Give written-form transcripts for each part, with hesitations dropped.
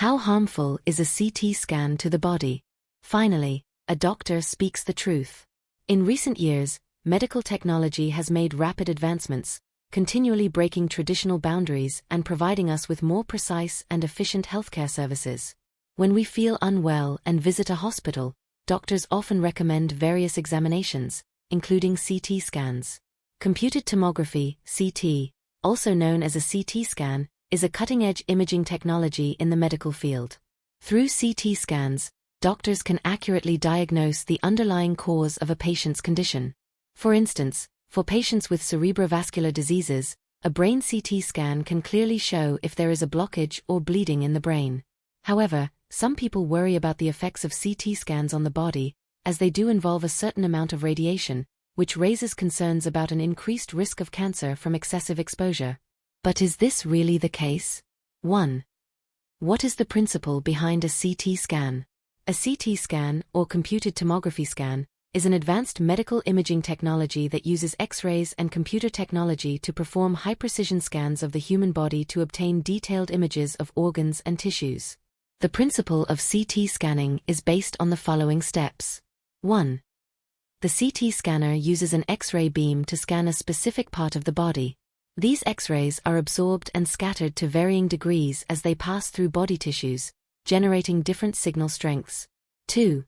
How harmful is a CT scan to the body? Finally, a doctor speaks the truth. In recent years, medical technology has made rapid advancements, continually breaking traditional boundaries and providing us with more precise and efficient healthcare services. When we feel unwell and visit a hospital, doctors often recommend various examinations, including CT scans. Computed tomography, CT, also known as a CT scan, is a cutting-edge imaging technology in the medical field. Through CT scans, doctors can accurately diagnose the underlying cause of a patient's condition. For instance, for patients with cerebrovascular diseases, a brain CT scan can clearly show if there is a blockage or bleeding in the brain. However, some people worry about the effects of CT scans on the body, as they do involve a certain amount of radiation, which raises concerns about an increased risk of cancer from excessive exposure. But is this really the case? 1. What is the principle behind a CT scan? A CT scan, or computed tomography scan, is an advanced medical imaging technology that uses X-rays and computer technology to perform high-precision scans of the human body to obtain detailed images of organs and tissues. The principle of CT scanning is based on the following steps. 1. The CT scanner uses an X-ray beam to scan a specific part of the body. These X-rays are absorbed and scattered to varying degrees as they pass through body tissues, generating different signal strengths. 2.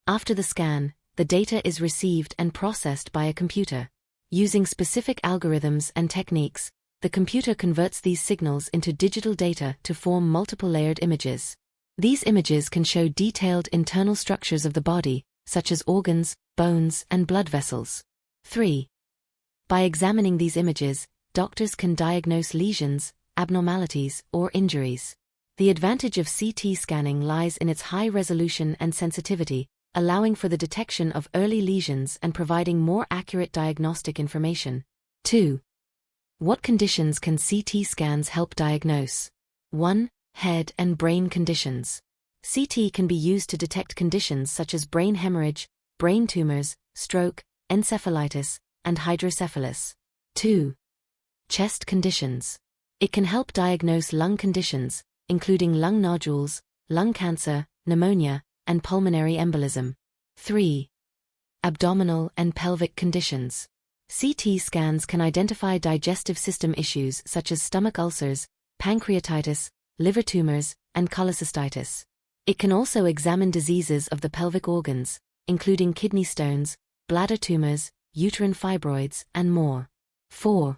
After the scan, the data is received and processed by a computer. Using specific algorithms and techniques, the computer converts these signals into digital data to form multiple layered images. These images can show detailed internal structures of the body, such as organs, bones, and blood vessels. 3. By examining these images, doctors can diagnose lesions, abnormalities, or injuries. The advantage of CT scanning lies in its high resolution and sensitivity, allowing for the detection of early lesions and providing more accurate diagnostic information. 2. What conditions can CT scans help diagnose? 1. Head and brain conditions. CT can be used to detect conditions such as brain hemorrhage, brain tumors, stroke, encephalitis, and hydrocephalus. 2. Chest conditions. It can help diagnose lung conditions, including lung nodules, lung cancer, pneumonia, and pulmonary embolism. 3. Abdominal and pelvic conditions. CT scans can identify digestive system issues such as stomach ulcers, pancreatitis, liver tumors, and cholecystitis. It can also examine diseases of the pelvic organs, including kidney stones, bladder tumors, uterine fibroids, and more. 4.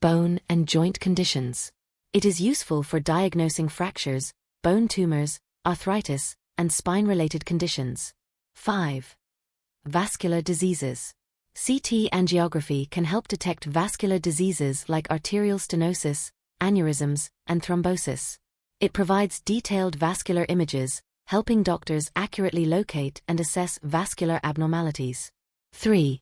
Bone and joint conditions. It is useful for diagnosing fractures, bone tumors, arthritis, and spine-related conditions. 5. Vascular diseases. CT angiography can help detect vascular diseases like arterial stenosis, aneurysms, and thrombosis. It provides detailed vascular images, helping doctors accurately locate and assess vascular abnormalities. 3.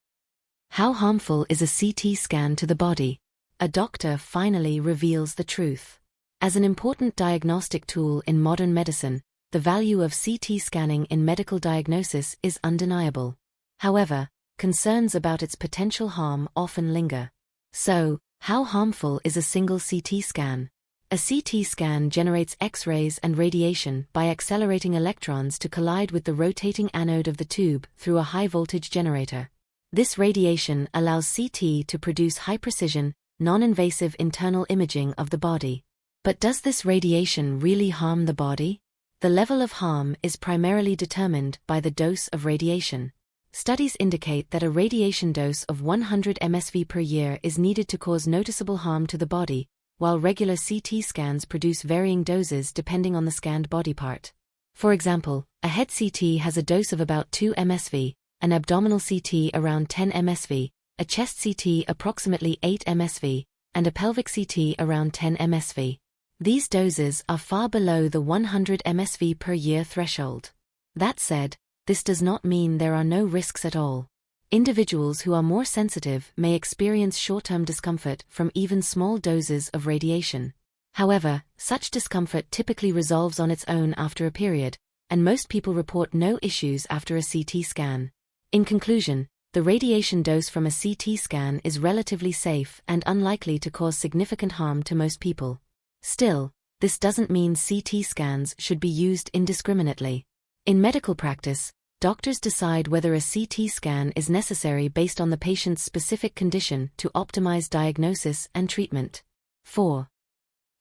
How harmful is a CT scan to the body? A doctor finally reveals the truth. As an important diagnostic tool in modern medicine, the value of CT scanning in medical diagnosis is undeniable. However, concerns about its potential harm often linger. So, how harmful is a single CT scan? A CT scan generates X-rays and radiation by accelerating electrons to collide with the rotating anode of the tube through a high-voltage generator. This radiation allows CT to produce high-precision, non-invasive internal imaging of the body. But does this radiation really harm the body? The level of harm is primarily determined by the dose of radiation. Studies indicate that a radiation dose of 100 mSv per year is needed to cause noticeable harm to the body, while regular CT scans produce varying doses depending on the scanned body part. For example, a head CT has a dose of about 2 mSv, an abdominal CT around 10 mSv, a chest CT approximately 8 mSv, and a pelvic CT around 10 mSv. These doses are far below the 100 mSv per year threshold. That said, this does not mean there are no risks at all. Individuals who are more sensitive may experience short-term discomfort from even small doses of radiation. However, such discomfort typically resolves on its own after a period, and most people report no issues after a CT scan. In conclusion, the radiation dose from a CT scan is relatively safe and unlikely to cause significant harm to most people. Still, this doesn't mean CT scans should be used indiscriminately. In medical practice, doctors decide whether a CT scan is necessary based on the patient's specific condition to optimize diagnosis and treatment. 4.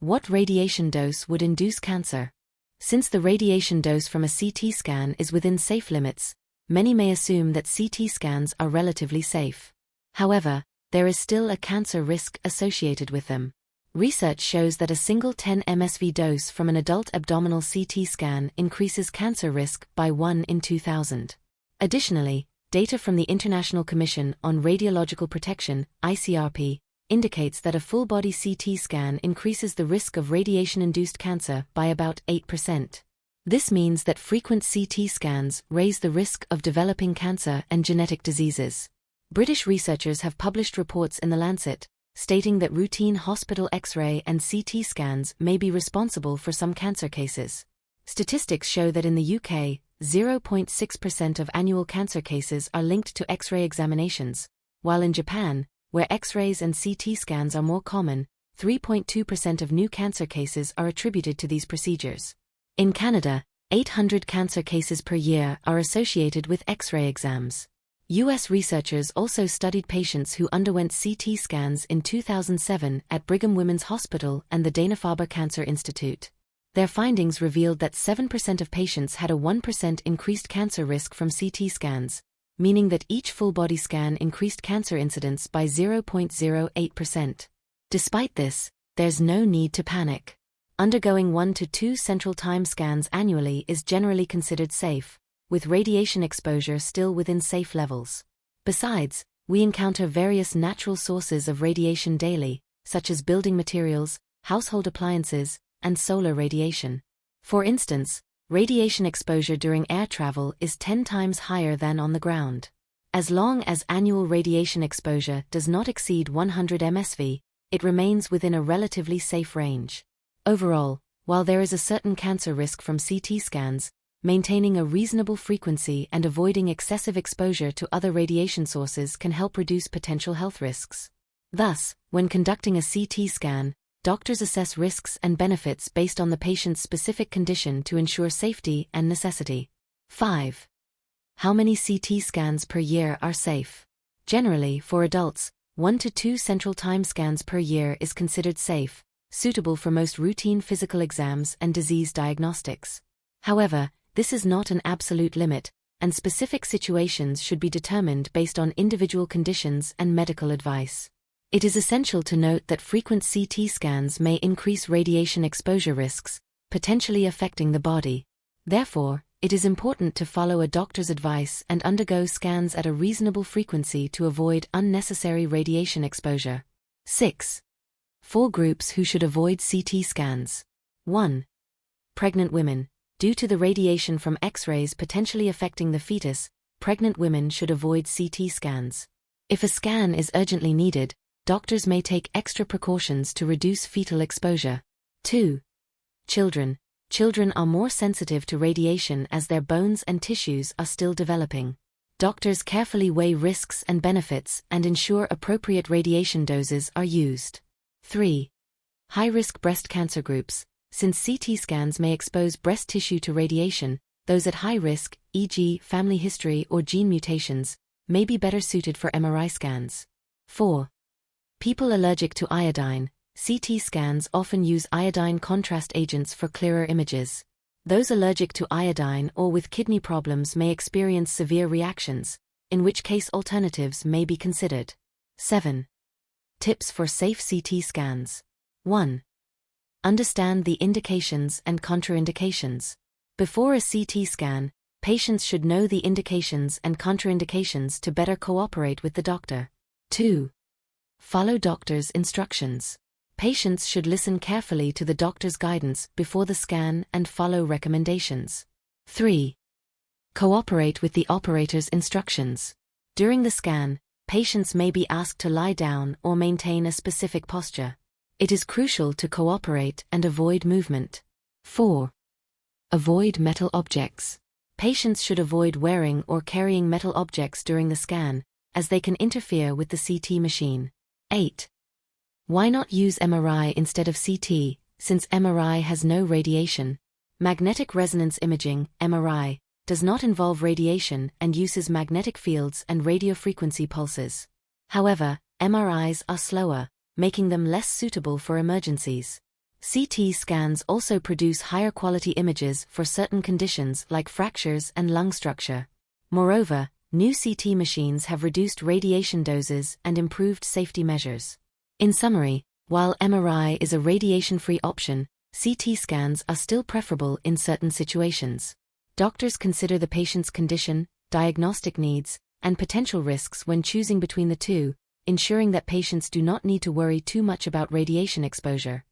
What radiation dose would induce cancer? Since the radiation dose from a CT scan is within safe limits, many may assume that CT scans are relatively safe. However, there is still a cancer risk associated with them. Research shows that a single 10 mSv dose from an adult abdominal CT scan increases cancer risk by 1 in 2,000. Additionally, data from the International Commission on Radiological Protection, ICRP, indicates that a full-body CT scan increases the risk of radiation-induced cancer by about 8%. This means that frequent CT scans raise the risk of developing cancer and genetic diseases. British researchers have published reports in The Lancet, stating that routine hospital X-ray and CT scans may be responsible for some cancer cases. Statistics show that in the UK, 0.6% of annual cancer cases are linked to X-ray examinations, while in Japan, where X-rays and CT scans are more common, 3.2% of new cancer cases are attributed to these procedures. In Canada, 800 cancer cases per year are associated with X-ray exams. U.S. researchers also studied patients who underwent CT scans in 2007 at Brigham Women's Hospital and the Dana-Farber Cancer Institute. Their findings revealed that 7% of patients had a 1% increased cancer risk from CT scans, meaning that each full-body scan increased cancer incidence by 0.08%. Despite this, there's no need to panic. Undergoing 1 to 2 central time scans annually is generally considered safe, with radiation exposure still within safe levels. Besides, we encounter various natural sources of radiation daily, such as building materials, household appliances, and solar radiation. For instance, radiation exposure during air travel is 10 times higher than on the ground. As long as annual radiation exposure does not exceed 100 mSv, it remains within a relatively safe range. Overall, while there is a certain cancer risk from CT scans, maintaining a reasonable frequency and avoiding excessive exposure to other radiation sources can help reduce potential health risks. Thus, when conducting a CT scan, doctors assess risks and benefits based on the patient's specific condition to ensure safety and necessity. 5. How many CT scans per year are safe? Generally, for adults, 1 to 2 central time scans per year is considered safe, suitable for most routine physical exams and disease diagnostics. However, this is not an absolute limit, and specific situations should be determined based on individual conditions and medical advice. It is essential to note that frequent CT scans may increase radiation exposure risks, potentially affecting the body. Therefore, it is important to follow a doctor's advice and undergo scans at a reasonable frequency to avoid unnecessary radiation exposure. 6. 4 groups who should avoid CT scans. 1. Pregnant women. Due to the radiation from X-rays potentially affecting the fetus, pregnant women should avoid CT scans. If a scan is urgently needed, doctors may take extra precautions to reduce fetal exposure. 2. Children. Children are more sensitive to radiation as their bones and tissues are still developing. Doctors carefully weigh risks and benefits and ensure appropriate radiation doses are used. 3. High-risk breast cancer groups. Since CT scans may expose breast tissue to radiation, those at high risk, e.g., family history or gene mutations, may be better suited for MRI scans. 4. People allergic to iodine. CT scans often use iodine contrast agents for clearer images. Those allergic to iodine or with kidney problems may experience severe reactions, in which case alternatives may be considered. 7. Tips for safe CT scans. 1. Understand the indications and contraindications. Before a CT scan, patients should know the indications and contraindications to better cooperate with the doctor. 2. Follow doctor's instructions. Patients should listen carefully to the doctor's guidance before the scan and follow recommendations. 3. Cooperate with the operator's instructions. During the scan, patients may be asked to lie down or maintain a specific posture. It is crucial to cooperate and avoid movement. 4. Avoid metal objects. Patients should avoid wearing or carrying metal objects during the scan, as they can interfere with the CT machine. 8. Why not use MRI instead of CT? since MRI has no radiation. Magnetic resonance imaging, MRI, does not involve radiation and uses magnetic fields and radiofrequency pulses. However, MRIs are slower, making them less suitable for emergencies. CT scans also produce higher quality images for certain conditions like fractures and lung structure. Moreover, new CT machines have reduced radiation doses and improved safety measures. In summary, while MRI is a radiation-free option, CT scans are still preferable in certain situations. Doctors consider the patient's condition, diagnostic needs, and potential risks when choosing between the two, ensuring that patients do not need to worry too much about radiation exposure.